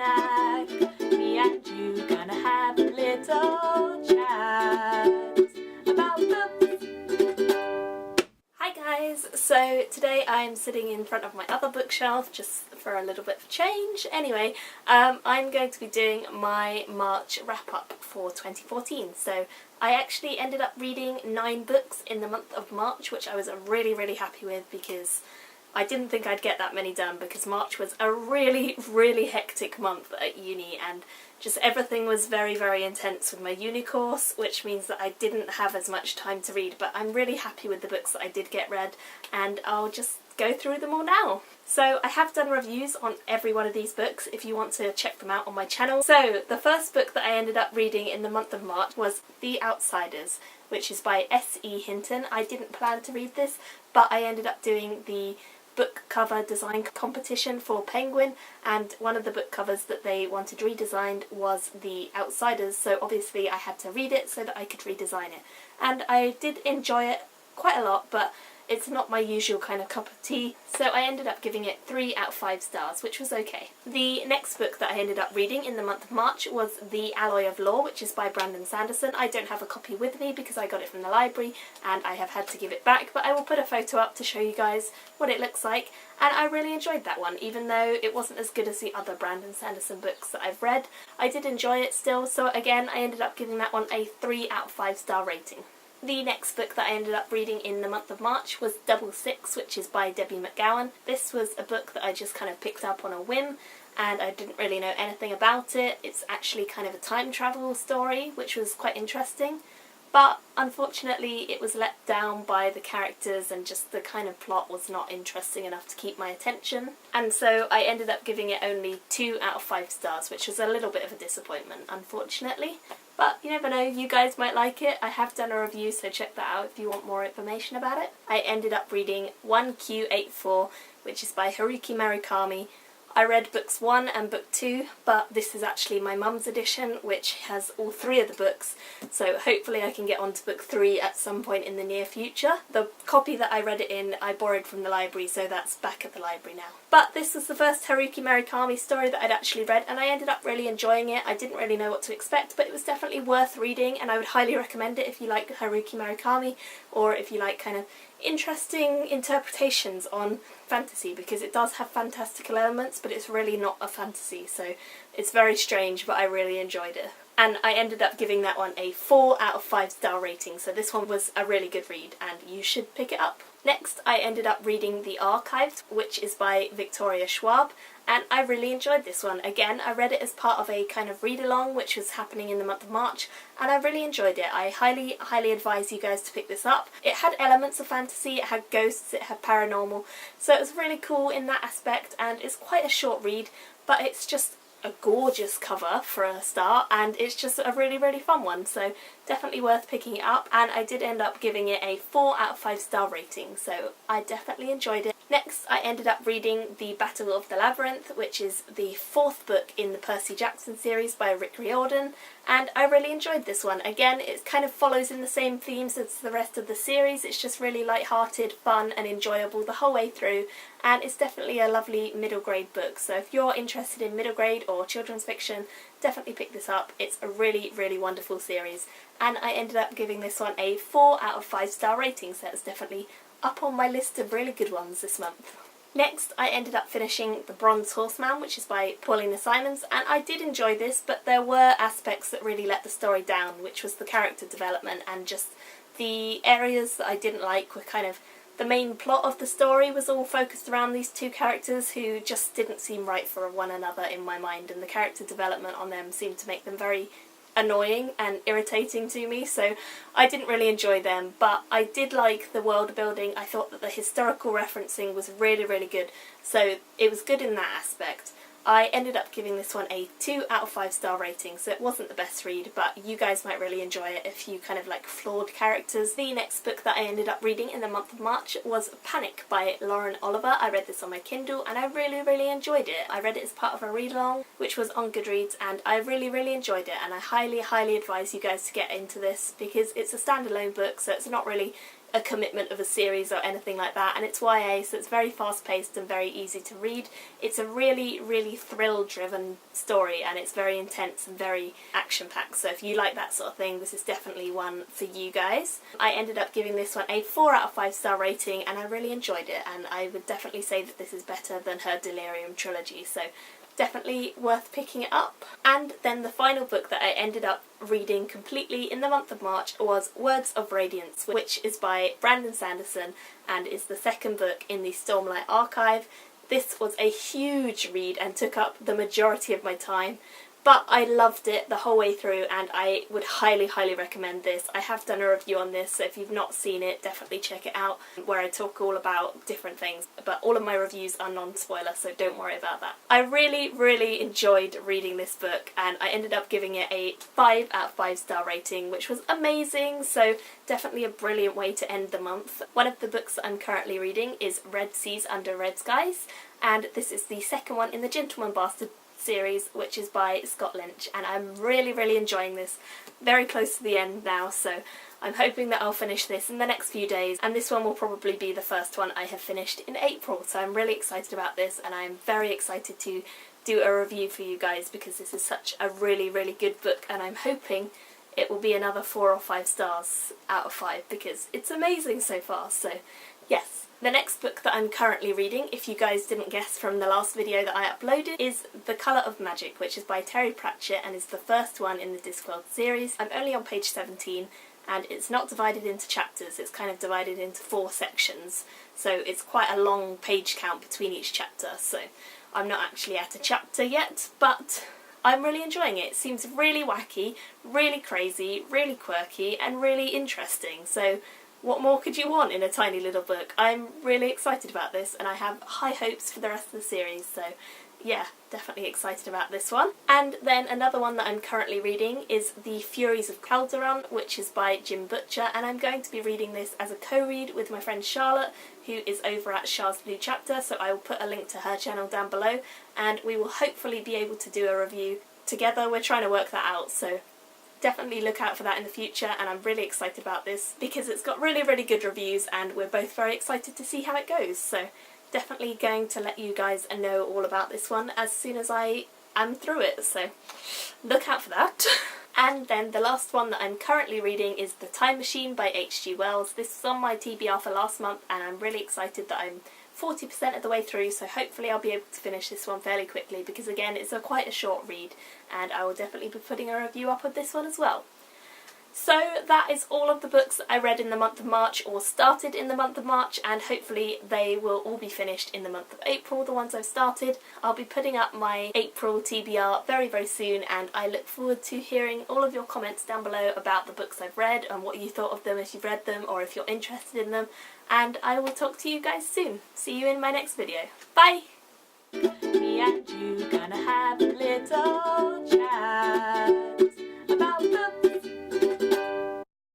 snack. Me and you gonna have a little chat about books. Hi guys! So today I'm sitting in front of my other bookshelf just for a little bit of change. Anyway, I'm going to be doing my March wrap-up for 2014. So I actually ended up reading 9 books in the month of March, which I was really happy with because I didn't think I'd get that many done because March was a really hectic month at uni and just everything was very intense with my uni course, which means that I didn't have as much time to read, but I'm really happy with the books that I did get read and I'll just go through them all now. So I have done reviews on every one of these books if you want to check them out on my channel. So the first book that I ended up reading in the month of March was The Outsiders, which is by S.E. Hinton. I didn't plan to read this, but I ended up doing the book cover design competition for Penguin, and one of the book covers that they wanted redesigned was The Outsiders, so obviously I had to read it so that I could redesign it. And I did enjoy it quite a lot, but it's not my usual kind of cup of tea, so I ended up giving it 3 out of 5 stars, which was okay. The next book that I ended up reading in the month of March was The Alloy of Law, which is by Brandon Sanderson. I don't have a copy with me because I got it from the library and I have had to give it back, but I will put a photo up to show you guys what it looks like, and I really enjoyed that one. Even though it wasn't as good as the other Brandon Sanderson books that I've read, I did enjoy it still, so again I ended up giving that one a 3 out of 5 star rating. The next book that I ended up reading in the month of March was Double Six, which is by Debbie McGowan. This was a book that I just kind of picked up on a whim and I didn't really know anything about it. It's actually kind of a time travel story, which was quite interesting, but unfortunately it was let down by the characters and just the kind of plot was not interesting enough to keep my attention, and so I ended up giving it only 2 out of 5 stars, which was a little bit of a disappointment, unfortunately. But you never know, you guys might like it. I have done a review, so check that out if you want more information about it. I ended up reading 1Q84, which is by Haruki Murakami. I read books 1 and book 2, but this is actually my mum's edition, which has all 3 of the books, so hopefully I can get on to book 3 at some point in the near future. The copy that I read it in, I borrowed from the library, so that's back at the library now. But this was the first Haruki Murakami story that I'd actually read, and I ended up really enjoying it. I didn't really know what to expect, but it was definitely worth reading, and I would highly recommend it if you like Haruki Murakami, or if you like kind of interesting interpretations on fantasy, because it does have fantastical elements, but it's really not a fantasy, so it's very strange, but I really enjoyed it. And I ended up giving that one a 4 out of 5 star rating, so this one was a really good read and you should pick it up. Next, I ended up reading The Archived, which is by Victoria Schwab, and I really enjoyed this one. Again, I read it as part of a kind of read-along which was happening in the month of March, and I really enjoyed it. I highly advise you guys to pick this up. It had elements of fantasy, it had ghosts, it had paranormal, so it was really cool in that aspect, and it's quite a short read, but it's just a gorgeous cover for a start, and it's just a really fun one, so definitely worth picking it up. And I did end up giving it a 4 out of 5 star rating, so I definitely enjoyed it. Next, I ended up reading The Battle of the Labyrinth, which is the 4th book in the Percy Jackson series by Rick Riordan, and I really enjoyed this one. Again, it kind of follows in the same themes as the rest of the series. It's just really light-hearted, fun and enjoyable the whole way through, and it's definitely a lovely middle grade book, so if you're interested in middle grade or children's fiction, definitely pick this up. It's a really wonderful series, and I ended up giving this one a 4 out of 5 star rating, so it's definitely up on my list of really good ones this month. Next, I ended up finishing The Bronze Horseman, which is by Paulina Simons, and I did enjoy this, but there were aspects that really let the story down, which was the character development, and just the areas that I didn't like were kind of the main plot of the story was all focused around these 2 characters who just didn't seem right for one another in my mind, and the character development on them seemed to make them very annoying and irritating to me, so I didn't really enjoy them. But I did like the world building. I thought that the historical referencing was really good, so it was good in that aspect. I ended up giving this one a 2 out of 5 star rating, so it wasn't the best read, but you guys might really enjoy it if you kind of like flawed characters. The next book that I ended up reading in the month of March was Panic by Lauren Oliver. I read this on my Kindle and I really enjoyed it. I read it as part of a read-along, which was on Goodreads, and I really enjoyed it, and I highly advise you guys to get into this because it's a standalone book, so it's not really a commitment of a series or anything like that, and it's YA, so it's very fast paced and very easy to read. It's a really, really thrill driven story, and it's very intense and very action packed, so if you like that sort of thing, this is definitely one for you guys. I ended up giving this one a 4 out of 5 star rating, and I really enjoyed it, and I would definitely say that this is better than her Delirium trilogy, so definitely worth picking it up. And then the final book that I ended up reading completely in the month of March was Words of Radiance, which is by Brandon Sanderson and is the second book in the Stormlight Archive. This was a huge read and took up the majority of my time, but I loved it the whole way through, and I would highly, highly recommend this. I have done a review on this, so if you've not seen it, definitely check it out, where I talk all about different things, but all of my reviews are non-spoiler, so don't worry about that. I really, really enjoyed reading this book, and I ended up giving it a 5 out of 5 star rating, which was amazing, so definitely a brilliant way to end the month. One of the books that I'm currently reading is Red Seas Under Red Skies, and this is the second one in the Gentleman Bastard series, which is by Scott Lynch, and I'm really, really enjoying this. Very close to the end now, so I'm hoping that I'll finish this in the next few days, and this one will probably be the first one I have finished in April, so I'm really excited about this, and I'm very excited to do a review for you guys because this is such a really, really good book, and I'm hoping it will be another 4 or 5 stars out of 5 because it's amazing so far, so yes. The next book that I'm currently reading, if you guys didn't guess from the last video that I uploaded, is The Colour of Magic, which is by Terry Pratchett and is the first one in the Discworld series. I'm only on page 17 and it's not divided into chapters, it's kind of divided into 4 sections, so it's quite a long page count between each chapter, so I'm not actually at a chapter yet, but I'm really enjoying it. It seems really wacky, really crazy, really quirky and really interesting, so what more could you want in a tiny little book? I'm really excited about this, and I have high hopes for the rest of the series, so yeah, definitely excited about this one. And then another one that I'm currently reading is The Furies of Calderon, which is by Jim Butcher, and I'm going to be reading this as a co-read with my friend Charlotte, who is over at Char's Blue Chapter, so I will put a link to her channel down below, and we will hopefully be able to do a review together. We're trying to work that out, so definitely look out for that in the future, and I'm really excited about this because it's got really, really good reviews and we're both very excited to see how it goes, so definitely going to let you guys know all about this one as soon as I am through it, so look out for that. And then the last one that I'm currently reading is The Time Machine by H.G. Wells. This was on my TBR for last month, and I'm really excited that I'm 40% of the way through, so hopefully I'll be able to finish this one fairly quickly because again it's quite a short read, and I will definitely be putting a review up of this one as well. So that is all of the books that I read in the month of March or started in the month of March, and hopefully they will all be finished in the month of April, the ones I've started. I'll be putting up my April TBR very, very soon, and I look forward to hearing all of your comments down below about the books I've read and what you thought of them if you've read them or if you're interested in them, and I will talk to you guys soon. See you in my next video. Bye! Me and you gonna have a little